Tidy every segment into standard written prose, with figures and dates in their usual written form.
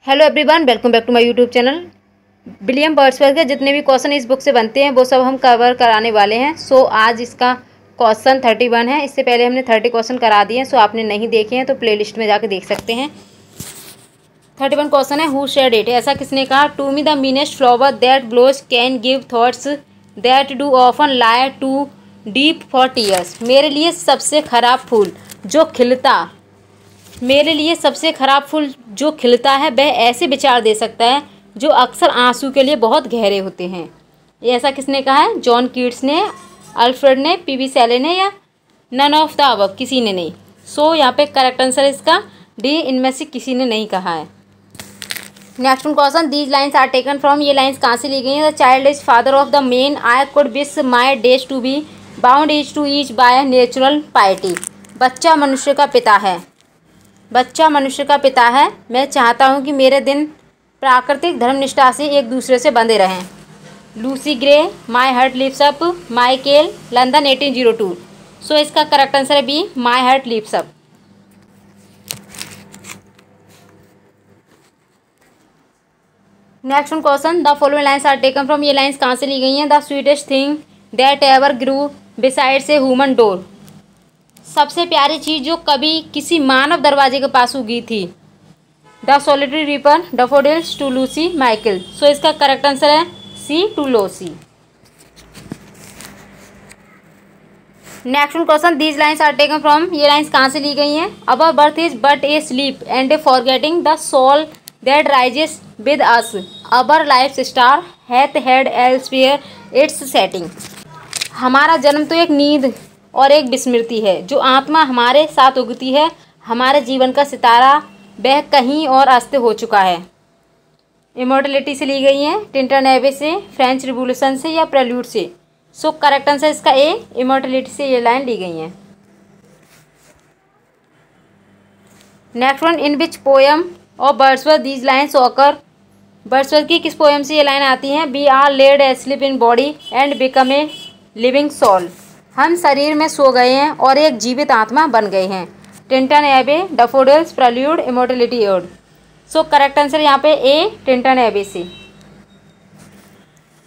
Hello everyone, welcome back to my YouTube channel. William Wordsworth के जितने भी question इस बुक से बनते हैं वो सब हम कवर कराने वाले हैं। सो आज इसका क्वेश्चन 31 है। इससे पहले हमने 30 क्वेश्चन करा दिए हैं। सो आपने नहीं देखे हैं तो प्लेलिस्ट में जाके देख सकते हैं। 31 क्वेश्चन है, हु शेड इट, ऐसा किसने कहा। To me the meanest flower that blows can give thoughts that do often lie too deep for tears. मेरे लिए सबसे खराब फूल जो खिलता मेरे लिए सबसे खराब फूल जो खिलता है वह ऐसे विचार दे सकता है जो अक्सर आंसू के लिए बहुत गहरे होते हैं। ये ऐसा किसने कहा है। जॉन कीट्स ने, अल्फ्रेड ने, पीवी शैले ने या नन ऑफ द अबव, किसी ने नहीं। सो यहाँ पे करेक्ट आंसर इसका डी, इनमें से किसी ने नहीं कहा है। Next question, these lines are taken from, ये लाइन्स कहाँ से ली गई हैं। The child is father of the man, I could wish my days to be bound each to each by natural piety. बच्चा मनुष्य का पिता है, बच्चा मनुष्य का पिता है। मैं चाहता हूँ कि मेरे दिन प्राकृतिक धर्मनिष्ठा से एक दूसरे से बंधे रहें। Lucy Gray, my heart lifts up, Michael, London 1802। So इसका करेक्ट आंसर है B, my heart lifts up. Next question, the following lines are taken from, ये लाइन्स कहाँ से ली गई हैं। The sweetest thing that ever grew besides a human door, सबसे प्यारी चीज़ जो कभी किसी मानव दरवाजे के पास उगी थी। The solitary reaper, daffodils, to Lucy, Michael. So इसका करेक्ट आंसर है C, to Lucy. Next question, these lines are taken from, ये लाइन्स कहाँ से ली गई हैं। Our birth is but a sleep and a forgetting, the soul that rises with us, our life star hath had elsewhere its setting. हमारा जन्म तो एक नींद और एक विस्मृति है, जो आत्मा हमारे साथ उगती है। हमारे जीवन का सितारा वह कहीं और अस्त हो चुका है। इमॉर्टलिटी से ली गई हैं, टिंटन एबे से, फ्रेंच रिवॉल्यूशन से या प्रेल्यूड से। सो करेक्ट आंसर इसका ए, इमॉर्टलिटी से ये लाइन ली गई हैं। Next one, in which poem of Wordsworth these lines occur, Wordsworth की किस पोएम से ये लाइन आती हैं। We are laid asleep in body and become a living soul, हम शरीर में सो गए हैं और एक जीवित आत्मा बन गए हैं। Tintern Abbey, daffodils, prelude, immortality ode. So correct answer यहाँ पे ए, टिंटन एबे से।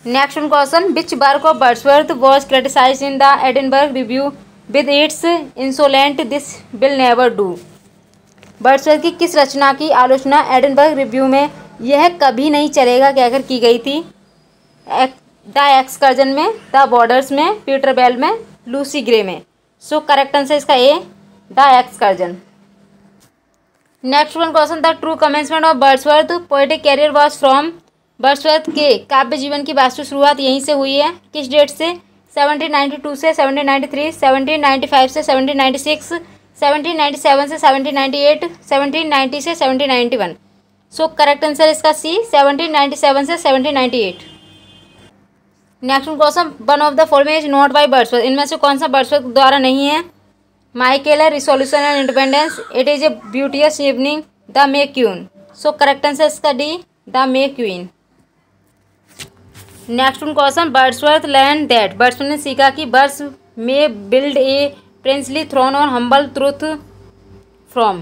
Next question, which work of Wordsworth was criticised in the Edinburgh Review with its insolent this will never do. Wordsworth की किस रचना की आलोचना Edinburgh review में यह कभी नहीं चलेगा कहकर की गई थी। द एक्सकर्जन में, द बॉर्डर्स में, पीटर बेल में, लूसी ग्रे में। सो करेक्ट आंसर इसका A, the excursion. Next one question, the true commencement of Wordsworth poetic career was from, Wordsworth के काव्य जीवन की वास्तविक शुरुआत यहीं से हुई है। किस डेट से। 1792 से 1793, 1795 से 1796, 1797 से 1798, 1790 से 1791। सो करेक्ट आंसर इसका सी, 1797 से 1798। Next question, one of the following is not by Wordsworth, इनमें से कौन सा वर्ड्सवर्थ द्वारा नहीं है। माइकेल है, resolution and independence, it is a beauteous evening, the May queen. So correct answer इसका D, the May queen. Next question, Wordsworth learn that, Wordsworth ने सीखा कि वर्ड्स में बिल्ड ए प्रिंसली थ्रोन और हम्बल ट्रूथ फ्रॉम।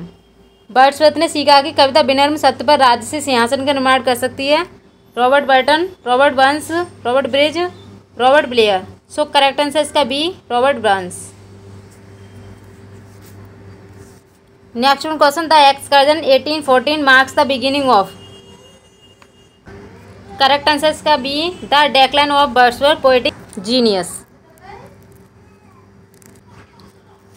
वर्ड्सवर्थ ने सीखा कि कविता विनम्र सत्य पर राज्य से सिंहासन का निर्माण कर सकती है। Robert Burton, Robert Burns, Robert Bridge, Robert Blair. So correct answer इसका B, Robert Burns. Next question, the excursion 1814 marks the beginning of, correct answer इसका B, the decline of Wordsworth poetic genius.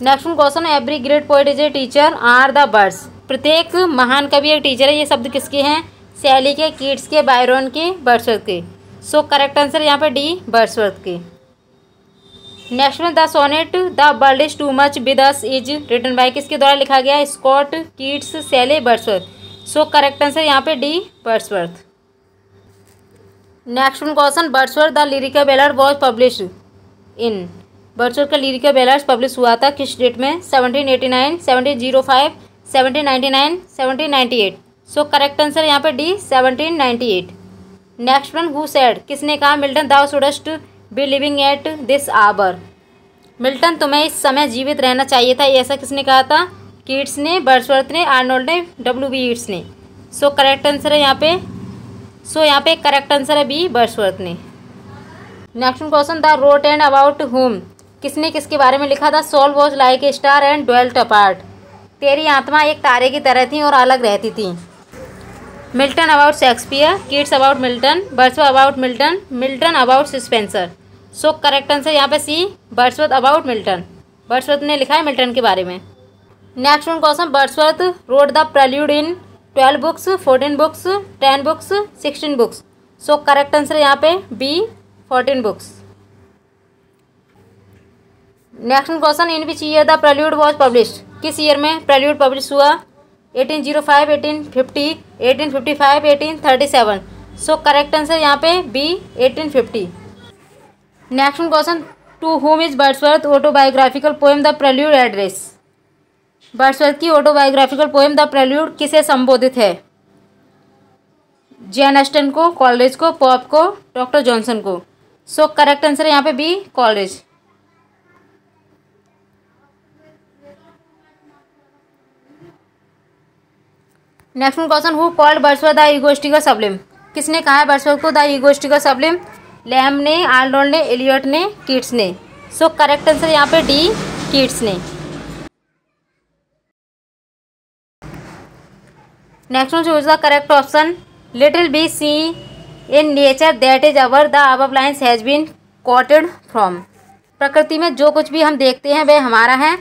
Next question, every great poet is a teacher or the words, प्रत्येक महान कवि एक teacher है। ये शब्द किसके हैं। शैली के, कीट्स के, बायरन के, वर्ड्सवर्थ के। सो करेक्ट आंसर यहाँ पे डी, वर्ड्सवर्थ के। नेक्स्ट में, the sonnet the world is too much with us is written by, किसके द्वारा लिखा गया। Scott, Keats, Shelley, Wordsworth. So correct answer यहाँ पे D, Wordsworth. Next question, Wordsworth the lyrical ballad was published in, Wordsworth का lyrical ballads publish हुआ था किस डेट में। 1789, 1705, 1799, 1798। सो करेक्ट आंसर यहाँ पे D, 1798। Next one, who said, किसने कहा। Milton, thou shouldst be living at this hour, Milton तुम्हें इस समय जीवित रहना चाहिए था। ऐसा किसने कहा था। कीट्स ने, वर्ड्सवर्थ ने, आर्नोल्ड ने, डब्ल्यू बी ईट्स ने। सो करेक्ट आंसर है यहाँ पे, यहाँ पे करेक्ट आंसर है बी, वर्ड्सवर्थ ने। Next question, the wrote and about home, किसने किसके बारे में लिखा? The soul was like a star and dwelt apart, तेरी आत्मा एक तारे की तरह थी और अलग रहती थी। Milton about Shakespeare, Keats about Milton, Wordsworth about Milton, Milton about Spenser. So correct answer यहाँ पे C, Wordsworth about Milton, Wordsworth ने लिखा है मिल्टन के बारे में। Next question, Wordsworth wrote the prelude in 12 books, 14 books, 10 books, 16 books. So correct answer यहाँ पे B, 14 books. Next question, in which year the prelude was published, किस year में प्रेल्यूड पब्लिश हुआ? 1805, 1850, 1855, 1837। सो करेक्ट आंसर यहाँ पे B, 1850। Next question, to whom is Wordsworth autobiographical poem the prelude address, Wordsworth की autobiographical poem the prelude किसे संबोधित है? Jane Austen को, कॉलरिज को, पॉप को, डॉक्टर जॉनसन को। सो करेक्ट आंसर यहाँ पे B, Coleridge. Next question, who called Wordsworth the egoistical sublime, किसने कहा है वर्ड्सवर्थ को द इगोइस्टिकल सब्लिम? लैम ने, आर्नोल्ड ने, एलियट ने, कीट्स ने। सो करेक्ट आंसर यहाँ पे डी, कीट्स ने। Next one, choose the correct option, little we see in nature that is our the above lines has been quoted from, प्रकृति में जो कुछ भी हम देखते हैं वह हमारा है।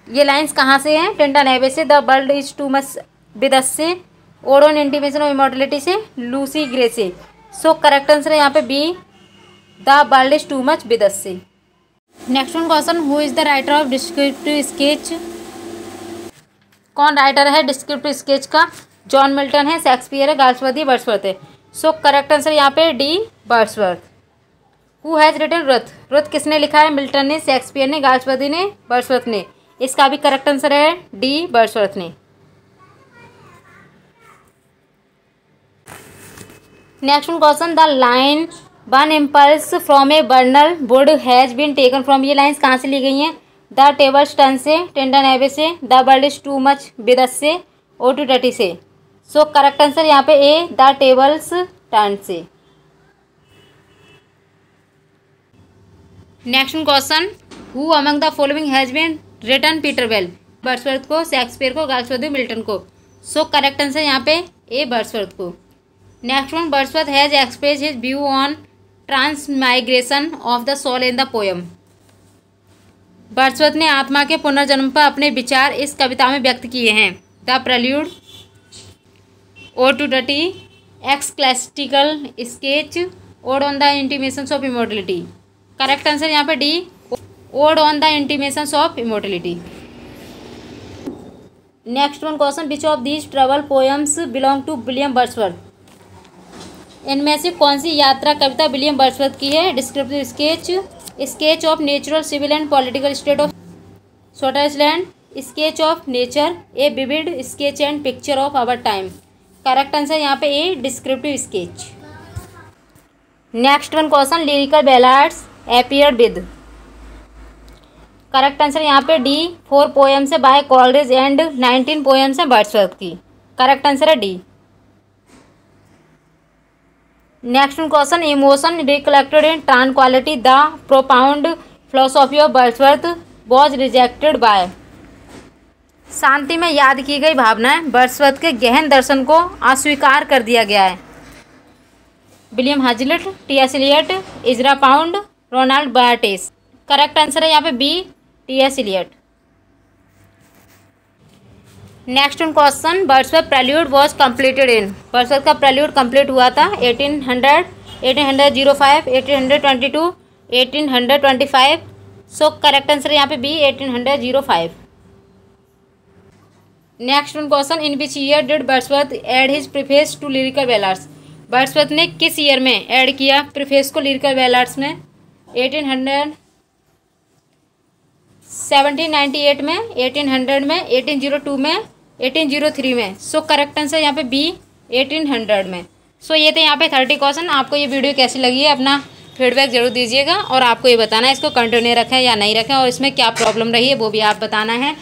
ये लाइन्स कहाँ से हैं? टिंटन एबे से, the world is too much with us से, ओडोन इंटीमेशन ऑफ इमॉर्टलिटी से, लूसी ग्रे से। सो करेक्ट आंसर है यहाँ पे B, the world is too much with us से। Next one question, who is the writer of descriptive sketch, कौन writer है descriptive sketch का? जॉन मिल्टन है, शेक्सपियर है, गाल्सवर्थ है, वर्ड्सवर्थ है। सो करेक्ट आंसर यहाँ पे D, Wordsworth. Who has written Ruth, Ruth किसने लिखा है? मिल्टन ने, शेक्सपियर ने, गाल्सवर्थ ने, वर्ड्सवर्थ ने। इसका भी करेक्ट आंसर है डी, वर्ड्सवर्थ ने। Next question, the line one impulse from a vernal wood has been taken from, ये लाइन्स कहाँ से ली गई हैं? द टेबल्स टर्न से, टिंटन एबे से, the world is too much with us से, ओ2 डटी से। सो करेक्ट आंसर यहाँ पे ए, द टेबल्स टर्न से। Next question, who among the following has been written Peter bell, Wordsworth को, Shakespeare को, गाल्सवर्थ को, Milton को। सो करेक्ट आंसर यहाँ पे ए, वर्ड्सवर्थ को। Next one, Wordsworth has express his view on transmigration of the soul in the poem, Wordsworth ने आत्मा के पुनर्जन्म पर अपने विचार इस कविता में व्यक्त किए हैं। द प्रेल्यूड, ओ2 duty, ecclesiastical sketch, ode on the intimations of immortality. Correct answer यहाँ पे D, ode on the intimations of immortality. Next one question, which of these travel poems belong to William Wordsworth, इनमें से कौन सी यात्रा कविता William Wordsworth की है? Descriptive sketch, sketch of natural civil and political state of Switzerland, sketch of nature, a vivid sketch and picture of our time. Correct answer यहाँ पे A, descriptive sketch. Next one question, lyrical ballads appeared with, correct answer यहाँ पे D, 4 poems है by Coleridge and 19 poems है Wordsworth की। Correct answer है D. Next question, emotion recollected in tranquillity the profound philosophy of Wordsworth was rejected by, शांति में याद की गई भावनाएं वर्ड्सवर्थ के गहन दर्शन को अस्वीकार कर दिया गया है। William Hazlitt, T S. Eliot, Ezra Pound, Ronald Barthes. Correct answer है यहाँ पे B, T S. Eliot. Next question, Wordsworth prelude was completed in, Wordsworth का प्रेल्यूड कंप्लीट हुआ था 1800, 1805, 1822, 1825। सो करेक्ट आंसर यहाँ पे B, 1805। Next question, in which year did Wordsworth add his preface to lyrical ballads, Wordsworth ने किस ईयर में add किया preface को लिरिकल बैलाड्स में? 1800, 1798 में, 1800 में, 1802 में, 1803 में। सो करेक्ट आंसर यहाँ पे बी, 1800 में। सो ये थे यहाँ पे 30 क्वेश्चन। आपको ये वीडियो कैसी लगी है अपना फीडबैक जरूर दीजिएगा और आपको ये बताना है इसको कंटिन्यू रखें या नहीं रखें और इसमें क्या प्रॉब्लम रही है वो भी आप बताना है।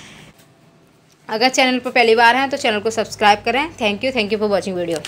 अगर चैनल पर पहली बार हैं तो चैनल को सब्सक्राइब करें। Thank you for watching video.